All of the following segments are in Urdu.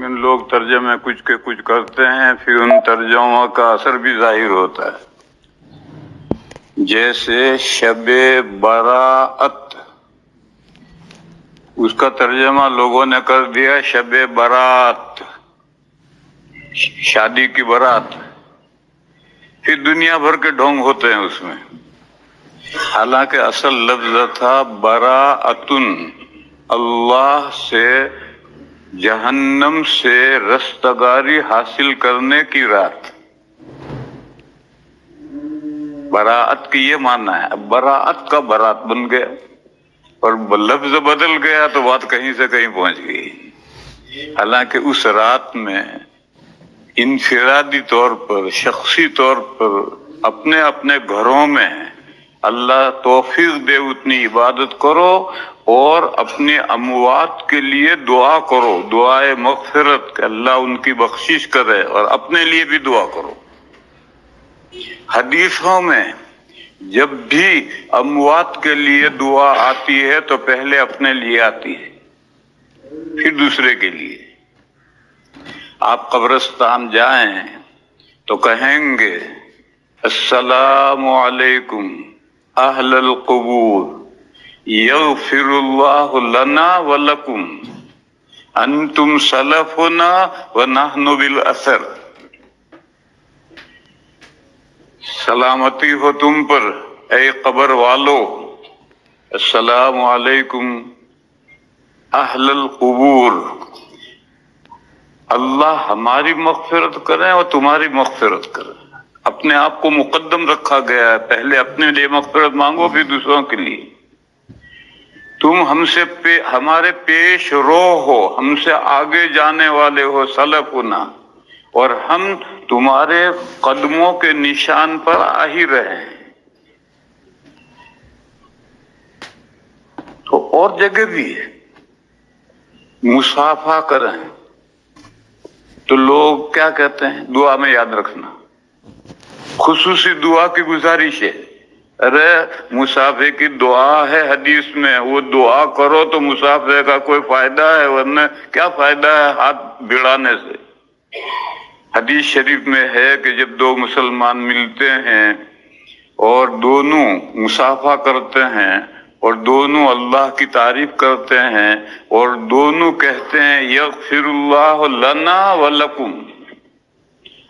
لیکن لوگ ترجمے کچھ کے کچھ کرتے ہیں، پھر ان ترجموں کا اثر بھی ظاہر ہوتا ہے. جیسے شب براءت، اس کا ترجمہ لوگوں نے کر دیا شب برات، شادی کی برات. پھر دنیا بھر کے ڈھونگ ہوتے ہیں اس میں، حالانکہ اصل لفظ تھا براءتن، اللہ سے جہنم سے رستگاری حاصل کرنے کی رات. براءت کی یہ معنی ہے. اب براءت کا برات بن گیا اور لفظ بدل گیا تو بات کہیں سے کہیں پہنچ گئی. حالانکہ اس رات میں انفرادی طور پر، شخصی طور پر، اپنے اپنے گھروں میں اللہ توفیق دے اتنی عبادت کرو اور اپنے اموات کے لیے دعا کرو، دعائے مغفرت کہ اللہ ان کی بخشش کرے، اور اپنے لیے بھی دعا کرو. حدیثوں میں جب بھی اموات کے لیے دعا آتی ہے تو پہلے اپنے لیے آتی ہے، پھر دوسرے کے لیے. آپ قبرستان جائیں تو کہیں گے السلام علیکم اہل القبور یغفر اللہ لنا ولکم انتم سلفنا ونحن بالاثر. سلامتی ہو تم پر اے قبر والو، السلام علیکم اہل القبور، اللہ ہماری مغفرت کرے اور تمہاری مغفرت کرے. اپنے آپ کو مقدم رکھا گیا ہے، پہلے اپنے لیے مغفرت مانگو پھر دوسروں کے لیے. تم ہم سے ہمارے پیش رو ہو، ہم سے آگے جانے والے ہو، سلفنا، اور ہم تمہارے قدموں کے نشان پر آ ہی رہے ہیں. تو اور جگہ بھی ہے، مصافحہ کریں تو لوگ کیا کہتے ہیں؟ دعا میں یاد رکھنا، خصوصی دعا کی گزارش ہے. ارے مصافحے کی دعا ہے حدیث میں، وہ دعا کرو تو مصافحے کا کوئی فائدہ ہے، ورنہ کیا فائدہ ہے ہاتھ بڑھانے سے. حدیث شریف میں ہے کہ جب دو مسلمان ملتے ہیں اور دونوں مصافحہ کرتے ہیں اور دونوں اللہ کی تعریف کرتے ہیں اور دونوں کہتے ہیں یغفر اللہ لنا ولکم،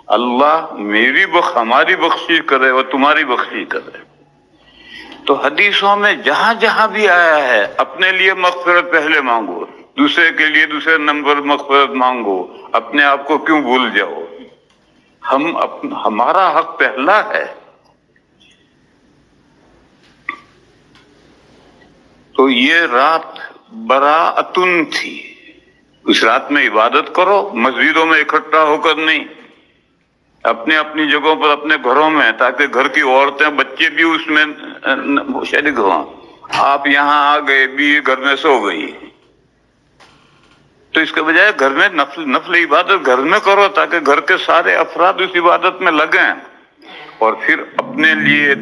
اللہ ہماری بخشش کرے اور تمہاری بخشش کرے. تو حدیثوں میں جہاں جہاں بھی آیا ہے اپنے لیے مغفرت پہلے مانگو، دوسرے کے لیے دوسرے نمبر مغفرت مانگو، اپنے آپ کو کیوں بھول جاؤ؟ ہمارا حق پہلا ہے. تو یہ رات براءتن تھی. اس رات میں عبادت کرو، مسجدوں میں اکٹھا ہو کر نہیں، اپنے اپنی جگہوں پر اپنے گھروں میں، تاکہ گھر کی عورتیں بچے بھی اس میں شریک ہوں. آپ یہاں آ گئے بھی گھر میں سو گئی، تو اس کے بجائے گھر میں نفل عبادت گھر میں کرو تاکہ گھر کے سارے افراد اس عبادت میں لگیں. اور پھر اپنے لیے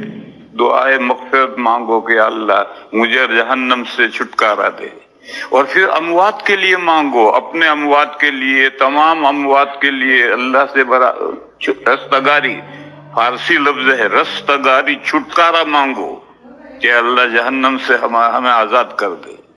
دعائے مغفرت مانگو کہ اللہ مجھے جہنم سے چھٹکارا دے. اور پھر اموات کے لیے مانگو، اپنے اموات کے لیے، تمام اموات کے لیے اللہ سے رستگاری، فارسی لفظ ہے رستگاری، چھٹکارا مانگو کہ اللہ جہنم سے ہمیں آزاد کر دے.